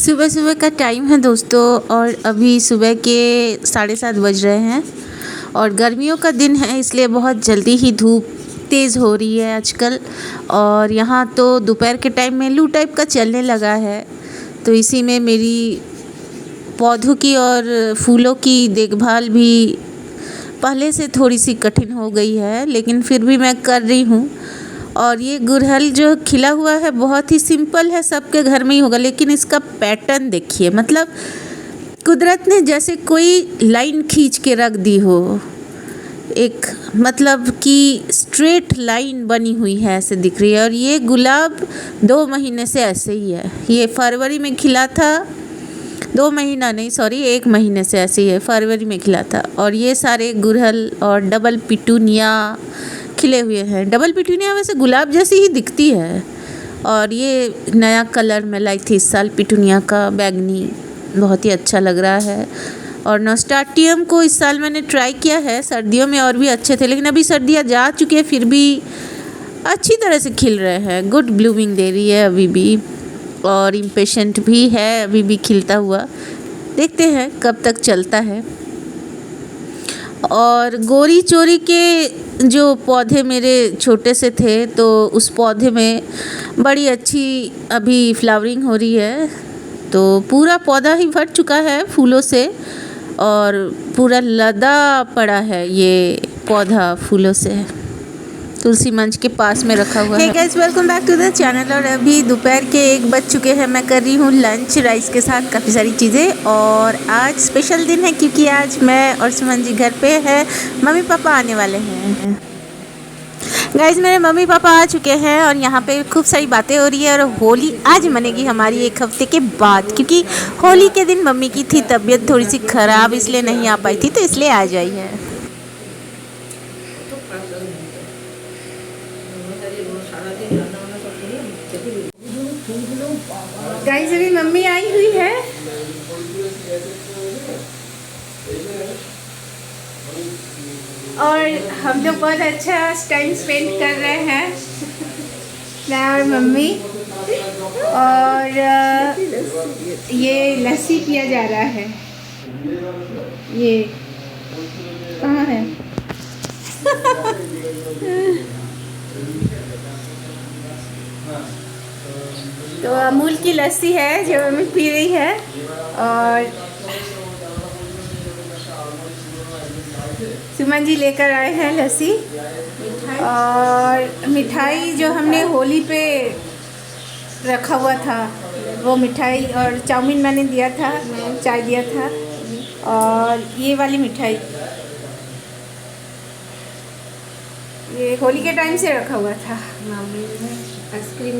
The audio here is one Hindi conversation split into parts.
सुबह सुबह का टाइम है दोस्तों, और अभी सुबह के 7:30 बज रहे हैं और गर्मियों का दिन है, इसलिए बहुत जल्दी ही धूप तेज़ हो रही है आजकल। और यहाँ तो दोपहर के टाइम में लू टाइप का चलने लगा है, तो इसी में मेरी पौधों की और फूलों की देखभाल भी पहले से थोड़ी सी कठिन हो गई है, लेकिन फिर भी मैं कर रही हूँ। और ये गुड़हल जो खिला हुआ है बहुत ही सिंपल है, सबके घर में ही होगा, लेकिन इसका पैटर्न देखिए, मतलब कुदरत ने जैसे कोई लाइन खींच के रख दी हो, एक मतलब कि स्ट्रेट लाइन बनी हुई है, ऐसे दिख रही है। और ये गुलाब 2 महीने से ऐसे ही है, ये फरवरी में खिला था, 2 महीना नहीं सॉरी 1 महीने से ऐसे ही है, फरवरी में खिला था। और ये सारे गुड़हल और डबल पिटूनिया खिले हुए हैं। डबल पिटूनिया वैसे गुलाब जैसी ही दिखती है, और ये नया कलर मैं लाई थी इस साल पिटूनिया का, बैगनी, बहुत ही अच्छा लग रहा है। और नॉस्टार्टियम को इस साल मैंने ट्राई किया है, सर्दियों में और भी अच्छे थे, लेकिन अभी सर्दियाँ जा चुकी है, फिर भी अच्छी तरह से खिल रहे हैं, गुड ब्लूमिंग दे रही है अभी भी, और इम्पेशेंट भी है अभी भी खिलता हुआ। देखते हैं कब तक चलता है। और गोरी चोरी के जो पौधे मेरे छोटे से थे, तो उस पौधे में बड़ी अच्छी अभी फ्लावरिंग हो रही है, तो पूरा पौधा ही भर चुका है फूलों से और पूरा लदा पड़ा है ये पौधा फूलों से। तुलसी मंच के पास में रखा हुआ है। Hey guys, welcome back to the channel. और अभी दोपहर के 1 बज चुके हैं, मैं कर रही हूँ लंच राइस के साथ काफ़ी सारी चीज़ें। और आज स्पेशल दिन है क्योंकि आज मैं और सुमन जी घर पे है, मम्मी पापा आने वाले हैं। गाइस, मेरे मम्मी पापा आ चुके हैं और यहाँ पे खूब सारी बातें हो रही है। और होली आज मनेगी हमारी 1 हफ्ते के बाद, क्योंकि होली के दिन मम्मी की थी तबीयत थोड़ी सी ख़राब, इसलिए नहीं आ पाई थी, तो इसलिए आ जाई है। गाइस, अभी मम्मी आई हुई है और हम लोग बहुत अच्छा टाइम स्पेंड कर रहे हैं, मैं और मम्मी। और ये लस्सी पिया जा रहा है। ये कहाँ है? तो अमूल की लस्सी है जो मम्मी पी रही है। और सुमन जी लेकर आए हैं लस्सी और मिठाई जो हमने होली पे रखा हुआ था, वो मिठाई, और चाउमीन मैंने दिया था, चाय दिया था, और ये वाली मिठाई ये होली के टाइम से रखा हुआ था। आइसक्रीम।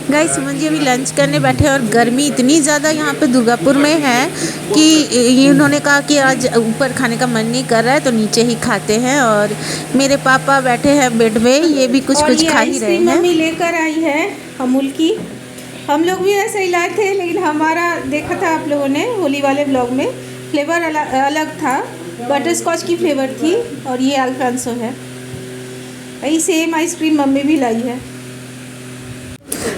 गाइस, सुमन जी अभी लंच करने बैठे और गर्मी इतनी ज़्यादा यहाँ पे दुर्गापुर में है कि ये उन्होंने कहा कि आज ऊपर खाने का मन नहीं कर रहा है तो नीचे ही खाते हैं। और मेरे पापा बैठे हैं बेड में, ये भी कुछ खा ही रहे हैं। मम्मी लेकर आई है अमूल की, हम लोग भी ऐसे ही लाए थे, लेकिन हमारा देखा था आप लोगों ने होली वाले ब्लॉग में, फ्लेवर अलग था, बटर स्कॉच की फ्लेवर थी, और ये अल्फांसो है। वही सेम आइसक्रीम मम्मी भी लाई है।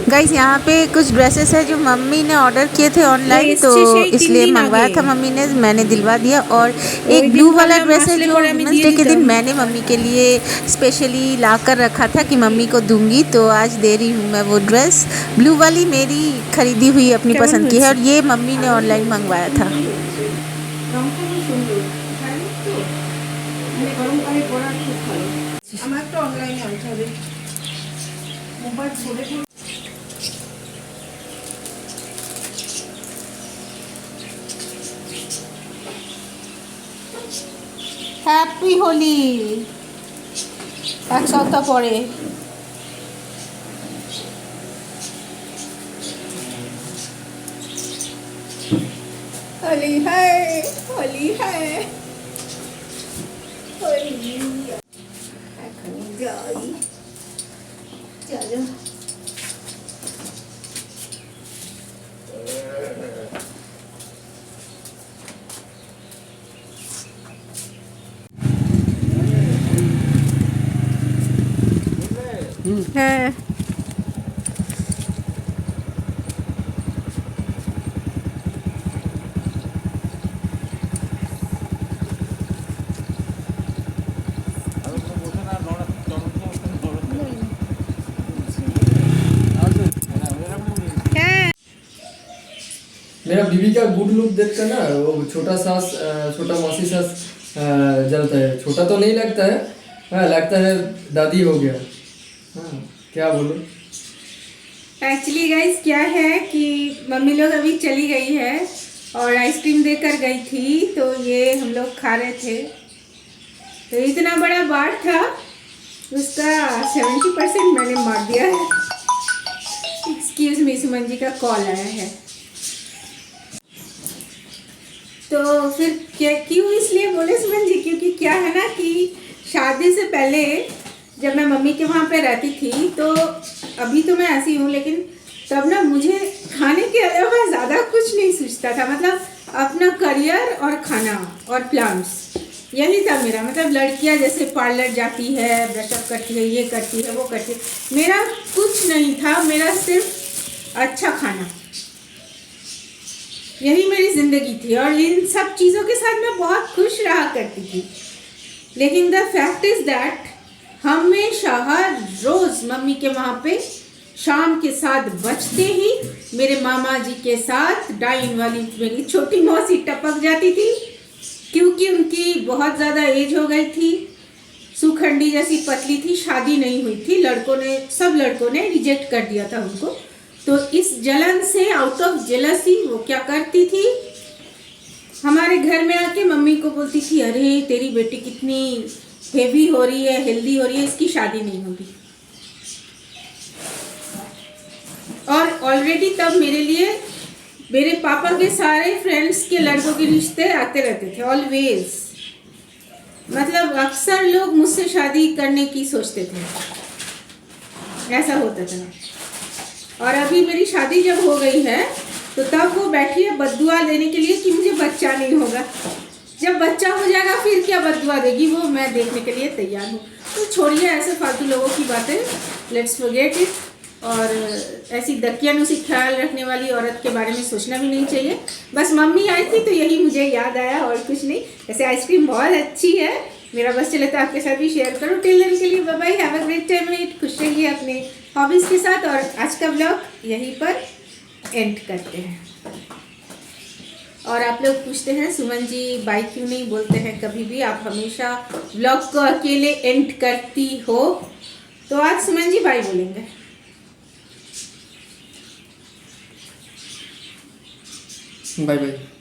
गाइस, यहाँ पे कुछ ड्रेसेस है जो मम्मी ने ऑर्डर किए थे ऑनलाइन, तो इसलिए मंगवाया था मम्मी ने, मैंने दिलवा दिया। और एक ब्लू वाला ड्रेस है जो वुमेंस डे के दिन मैंने मम्मी के लिए स्पेशली ला कर रखा था कि मम्मी को दूंगी, तो आज दे रही हूँ मैं वो ड्रेस। ब्लू वाली मेरी खरीदी हुई अपनी पसंद की है, और ये मम्मी ने ऑनलाइन मंगवाया था। हैप्पी होली, एक सप्ताह परे। होली है, होली है, होली। এখন যাই, চলো। হ্যাঁ, मेरा बीवी का गुड लुक देखकर ना वो छोटा मौसी सास जलता है। छोटा तो नहीं लगता है, हाँ लगता है दादी हो गया। हाँ क्या बोलो। एक्चुअली गाइस क्या है कि मम्मी लोग अभी चली गई है और आइसक्रीम देकर गई थी, तो ये हम लोग खा रहे थे। तो इतना बड़ा बार था, उसका 70% मैंने मार दिया है। एक्सक्यूज मी, सुमन जी का कॉल आया है। तो फिर क्या क्यों इसलिए बोले सुमन जी, क्योंकि क्या है ना कि शादी से पहले जब मैं मम्मी के वहाँ पे रहती थी, तो अभी तो मैं ऐसी हूँ, लेकिन तब ना मुझे खाने के अलावा ज़्यादा कुछ नहीं सोचता था। मतलब अपना करियर और खाना और प्लान्स, यही था मेरा। मतलब लड़कियाँ जैसे पार्लर जाती है, ब्रशअप करती है, ये करती है, वो करती है, मेरा कुछ नहीं था। मेरा सिर्फ अच्छा खाना, यही मेरी ज़िंदगी थी और इन सब चीज़ों के साथ मैं बहुत खुश रहा करती थी। लेकिन द फैक्ट इज़ दैट हमेशा हर रोज़ मम्मी के वहाँ पे शाम के 7 बजते ही मेरे मामा जी के साथ डाइन वाली मेरी छोटी मौसी टपक जाती थी, क्योंकि उनकी बहुत ज़्यादा एज हो गई थी, सुखंडी जैसी पतली थी, शादी नहीं हुई थी, सब लड़कों ने रिजेक्ट कर दिया था उनको। तो इस जलन से, आउट ऑफ जेलसी, वो क्या करती थी, हमारे घर में आके मम्मी को बोलती थी, अरे तेरी बेटी कितनी हेवी हो रही है, हेल्दी हो रही है, इसकी शादी नहीं होगी। और ऑलरेडी तब मेरे लिए मेरे पापा के सारे फ्रेंड्स के लड़कों के रिश्ते आते रहते थे, ऑलवेज। मतलब अक्सर लोग मुझसे शादी करने की सोचते थे, ऐसा होता था। और अभी मेरी शादी जब हो गई है, तो तब वो बैठी है बद्दुआ देने के लिए कि मुझे बच्चा नहीं होगा। जब बच्चा हो जाएगा फिर क्या बद्दुआ देगी, वो मैं देखने के लिए तैयार हूँ। तो छोड़िए ऐसे फालतू लोगों की बातें, लेट्स फॉरगेट इट। और ऐसी दकियानुसी ख्याल रखने वाली औरत के बारे में सोचना भी नहीं चाहिए। बस मम्मी आई थी तो यही मुझे याद आया, और कुछ नहीं। ऐसे आइसक्रीम बहुत अच्छी है, मेरा बस चले तो आपके साथ भी शेयर करो। टिल देन के लिए bye bye, have a great time at. खुश रहिए अपने हॉबीज़ के साथ, और आज का ब्लॉग यहीं पर एंड करते हैं। और आप लोग पूछते हैं सुमन जी बाय क्यों नहीं बोलते हैं कभी भी, आप हमेशा ब्लॉग को अकेले एंड करती हो। तो आज सुमन जी बाय बोलेंगे। Bye bye.